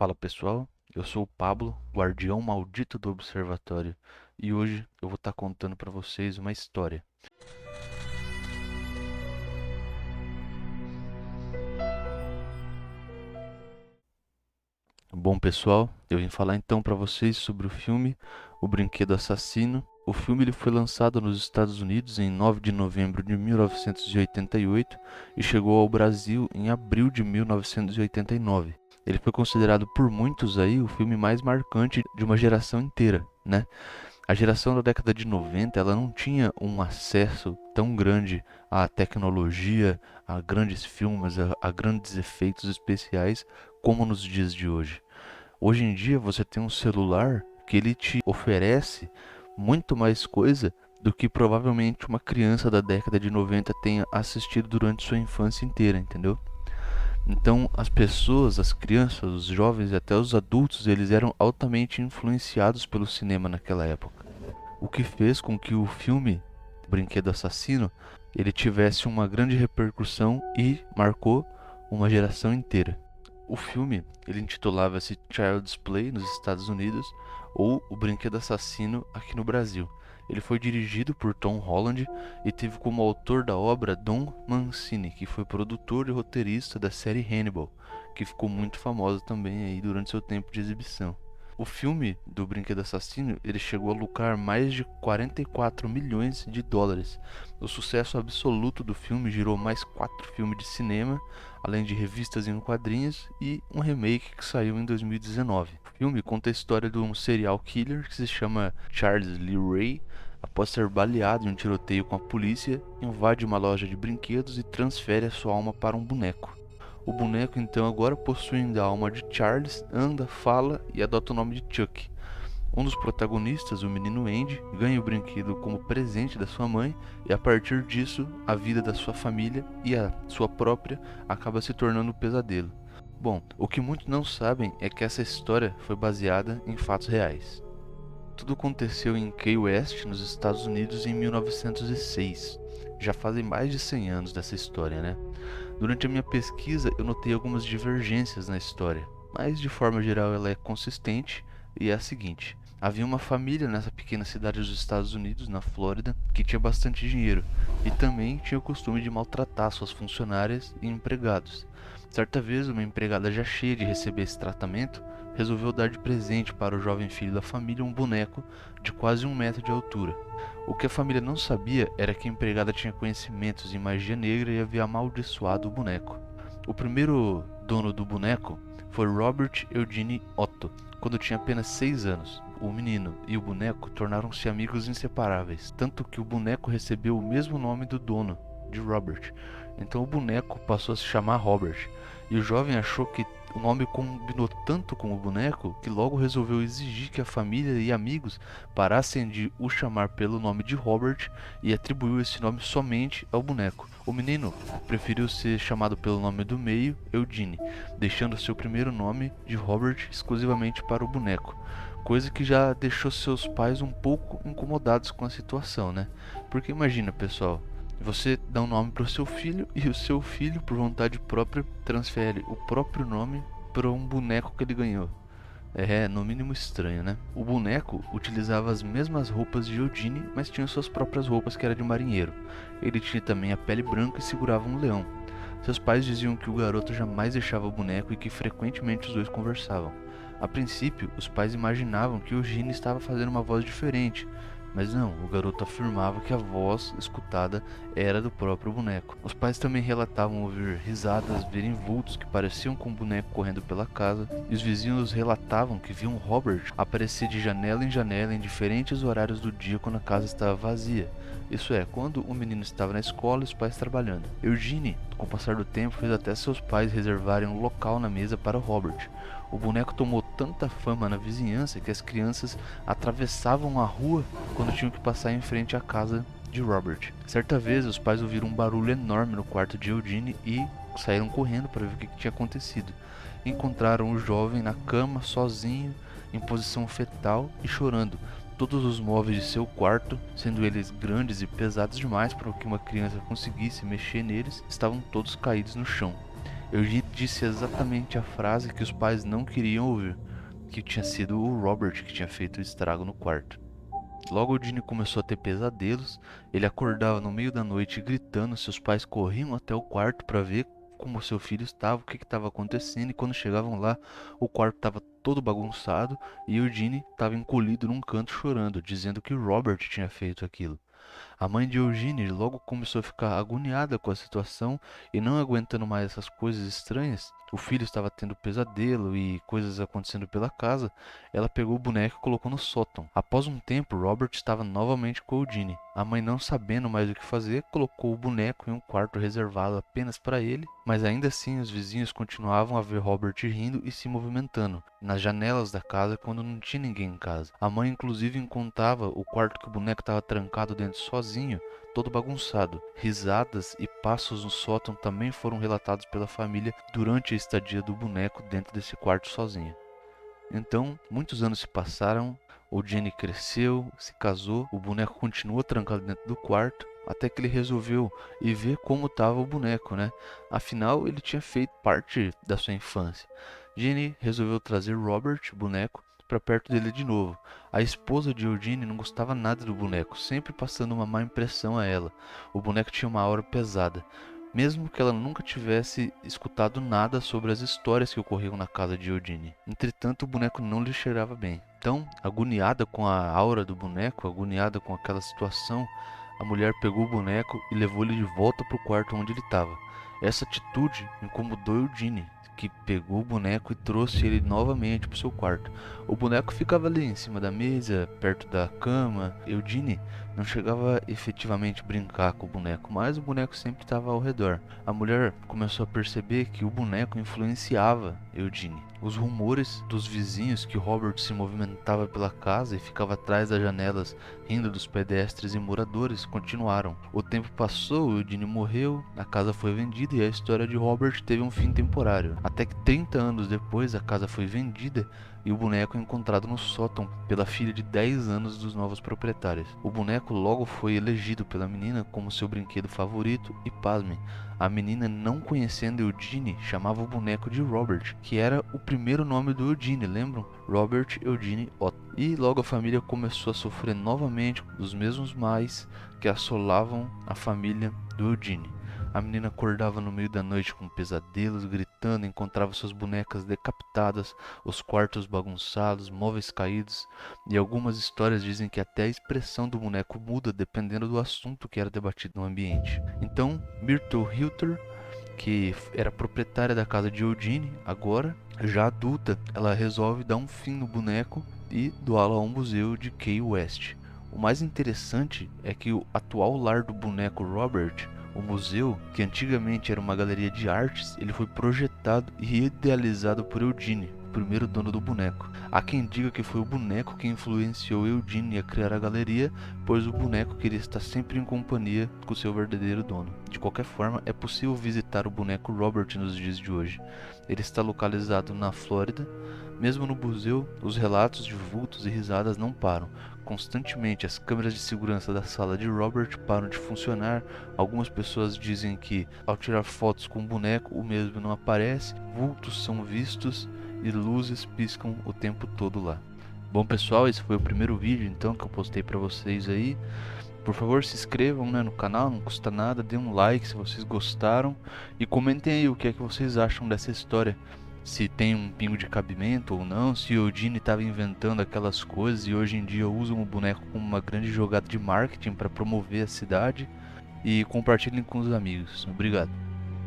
Fala pessoal, eu sou o Pablo, guardião maldito do observatório, e hoje eu vou estar contando para vocês uma história. Bom pessoal, eu vim falar então para vocês sobre o filme O Brinquedo Assassino. O filme ele foi lançado nos Estados Unidos em 9 de novembro de 1988 e chegou ao Brasil em abril de 1989. Ele foi considerado por muitos aí o filme mais marcante de uma geração inteira, né? A geração da década de 90, ela não tinha um acesso tão grande à tecnologia, a grandes filmes, a grandes efeitos especiais como nos dias de hoje. Hoje em dia você tem um celular que ele te oferece muito mais coisa do que provavelmente uma criança da década de 90 tenha assistido durante sua infância inteira, entendeu? Então, as pessoas, as crianças, os jovens e até os adultos, eles eram altamente influenciados pelo cinema naquela época. O que fez com que o filme Brinquedo Assassino ele tivesse uma grande repercussão e marcou uma geração inteira. O filme ele intitulava-se Child's Play nos Estados Unidos ou O Brinquedo Assassino aqui no Brasil. Ele foi dirigido por Tom Holland e teve como autor da obra Don Mancini, que foi produtor e roteirista da série Hannibal, que ficou muito famosa também aí durante seu tempo de exibição. O filme do Brinquedo Assassino ele chegou a lucrar mais de 44 milhões de dólares. O sucesso absoluto do filme gerou mais 4 filmes de cinema, além de revistas em quadrinhos e um remake que saiu em 2019. O filme conta a história de um serial killer que se chama Charles Lee Ray. Após ser baleado em um tiroteio com a polícia, invade uma loja de brinquedos e transfere a sua alma para um boneco. O boneco então agora possuindo a alma de Charles, anda, fala e adota o nome de Chuck. Um dos protagonistas, o menino Andy, ganha o brinquedo como presente da sua mãe e a partir disso a vida da sua família e a sua própria acaba se tornando um pesadelo. Bom, o que muitos não sabem é que essa história foi baseada em fatos reais. Tudo aconteceu em Key West, nos Estados Unidos, em 1906. Já fazem mais de 100 anos dessa história, né? Durante a minha pesquisa, eu notei algumas divergências na história, mas de forma geral ela é consistente e é a seguinte: havia uma família nessa pequena cidade dos Estados Unidos, na Flórida, que tinha bastante dinheiro e também tinha o costume de maltratar suas funcionárias e empregados. Certa vez, uma empregada já cheia de receber esse tratamento resolveu dar de presente para o jovem filho da família um boneco de quase 1 metro de altura. O que a família não sabia era que a empregada tinha conhecimentos em magia negra e havia amaldiçoado o boneco. O primeiro dono do boneco foi Robert Eugene Otto, quando tinha apenas 6 anos. O menino e o boneco tornaram-se amigos inseparáveis, tanto que o boneco recebeu o mesmo nome do dono, de Robert. Então o boneco passou a se chamar Robert, e o jovem achou que o nome combinou tanto com o boneco que logo resolveu exigir que a família e amigos parassem de o chamar pelo nome de Robert e atribuiu esse nome somente ao boneco. O menino preferiu ser chamado pelo nome do meio, Eugene, deixando seu primeiro nome de Robert exclusivamente para o boneco, coisa que já deixou seus pais um pouco incomodados com a situação, né? Porque imagina, pessoal, você dá um nome para o seu filho e o seu filho, por vontade própria, transfere o próprio nome para um boneco que ele ganhou. É, no mínimo estranho, né? O boneco utilizava as mesmas roupas de Eugene, mas tinha suas próprias roupas que era de marinheiro. Ele tinha também a pele branca e segurava um leão. Seus pais diziam que o garoto jamais deixava o boneco e que frequentemente os dois conversavam. A princípio, os pais imaginavam que Eugene estava fazendo uma voz diferente, mas não, o garoto afirmava que a voz escutada era do próprio boneco. Os pais também relatavam ouvir risadas, verem vultos que pareciam com um boneco correndo pela casa, e os vizinhos relatavam que viam Robert aparecer de janela em janela em diferentes horários do dia quando a casa estava vazia. Isso é, quando o menino estava na escola e os pais trabalhando. Eugene, com o passar do tempo, fez até seus pais reservarem um local na mesa para Robert. O boneco tomou tanta fama na vizinhança que as crianças atravessavam a rua quando tinham que passar em frente à casa de Robert. Certa vez, os pais ouviram um barulho enorme no quarto de Eugene e saíram correndo para ver o que tinha acontecido. Encontraram o jovem na cama, sozinho, em posição fetal e chorando. Todos os móveis de seu quarto, sendo eles grandes e pesados demais para que uma criança conseguisse mexer neles, estavam todos caídos no chão. Eugene disse exatamente a frase que os pais não queriam ouvir, que tinha sido o Robert que tinha feito o estrago no quarto. Logo Eugene começou a ter pesadelos, ele acordava no meio da noite gritando, seus pais corriam até o quarto para ver como seu filho estava, o que estava acontecendo, e quando chegavam lá, o quarto estava todo bagunçado e Eugene estava encolhido num canto chorando, dizendo que Robert tinha feito aquilo. A mãe de Eugene logo começou a ficar agoniada com a situação e não aguentando mais essas coisas estranhas. O filho estava tendo pesadelo e coisas acontecendo pela casa. Ela pegou o boneco e colocou no sótão. Após um tempo, Robert estava novamente com Eugene. A mãe, não sabendo mais o que fazer, colocou o boneco em um quarto reservado apenas para ele, mas ainda assim os vizinhos continuavam a ver Robert rindo e se movimentando nas janelas da casa quando não tinha ninguém em casa. A mãe inclusive encontrava o quarto que o boneco estava trancado dentro sozinho, todo bagunçado. Risadas e passos no sótão também foram relatados pela família durante a estadia do boneco dentro desse quarto sozinho. Então, muitos anos se passaram, o Jenny cresceu, se casou, o boneco continuou trancado dentro do quarto, até que ele resolveu ir ver como estava o boneco, né? Afinal, ele tinha feito parte da sua infância. Jenny resolveu trazer Robert, o boneco, para perto dele de novo. A esposa de Eugene não gostava nada do boneco, sempre passando uma má impressão a ela. O boneco tinha uma aura pesada, mesmo que ela nunca tivesse escutado nada sobre as histórias que ocorriam na casa de Eugene. Entretanto, o boneco não lhe cheirava bem. Então, agoniada com a aura do boneco, agoniada com aquela situação, a mulher pegou o boneco e levou ele de volta para o quarto onde ele estava. Essa atitude incomodou Eugene, que pegou o boneco e trouxe ele novamente para o seu quarto. O boneco ficava ali em cima da mesa, perto da cama. Eugene não chegava efetivamente a brincar com o boneco, mas o boneco sempre estava ao redor. A mulher começou a perceber que o boneco influenciava Eugene. Os rumores dos vizinhos que Robert se movimentava pela casa e ficava atrás das janelas rindo dos pedestres e moradores continuaram. O tempo passou, Eugene morreu, a casa foi vendida e a história de Robert teve um fim temporário. Até que 30 anos depois a casa foi vendida e o boneco encontrado no sótão pela filha de 10 anos dos novos proprietários. O boneco logo foi elegido pela menina como seu brinquedo favorito e, pasmem, a menina, não conhecendo Eugene, chamava o boneco de Robert, que era o primeiro nome do Eugene, lembram? Robert Eugene Otto. E logo a família começou a sofrer novamente dos mesmos males que assolavam a família do Eugene. A menina acordava no meio da noite com pesadelos, gritando, encontrava suas bonecas decapitadas, os quartos bagunçados, móveis caídos, e algumas histórias dizem que até a expressão do boneco muda dependendo do assunto que era debatido no ambiente. Então, Myrtle Hilter, que era proprietária da casa de Eugene, agora, já adulta, ela resolve dar um fim no boneco e doá-lo ao museu de Key West. O mais interessante é que o atual lar do boneco Robert, o museu, que antigamente era uma galeria de artes, ele foi projetado e idealizado por Eugene, o primeiro dono do boneco. Há quem diga que foi o boneco que influenciou Eugene a criar a galeria, pois o boneco queria estar sempre em companhia com seu verdadeiro dono. De qualquer forma, é possível visitar o boneco Robert nos dias de hoje. Ele está localizado na Flórida. Mesmo no museu, os relatos de vultos e risadas não param. Constantemente, as câmeras de segurança da sala de Robert param de funcionar. Algumas pessoas dizem que, ao tirar fotos com o boneco, o mesmo não aparece, vultos são vistos e luzes piscam o tempo todo lá. Bom pessoal, esse foi o primeiro vídeo então que eu postei para vocês aí. Por favor, se inscrevam, né, no canal, não custa nada, dê um like se vocês gostaram e comentem aí o que é que vocês acham dessa história. Se tem um pingo de cabimento ou não, se o Eugene estava inventando aquelas coisas e hoje em dia usam o boneco como uma grande jogada de marketing para promover a cidade. E compartilhem com os amigos. Obrigado.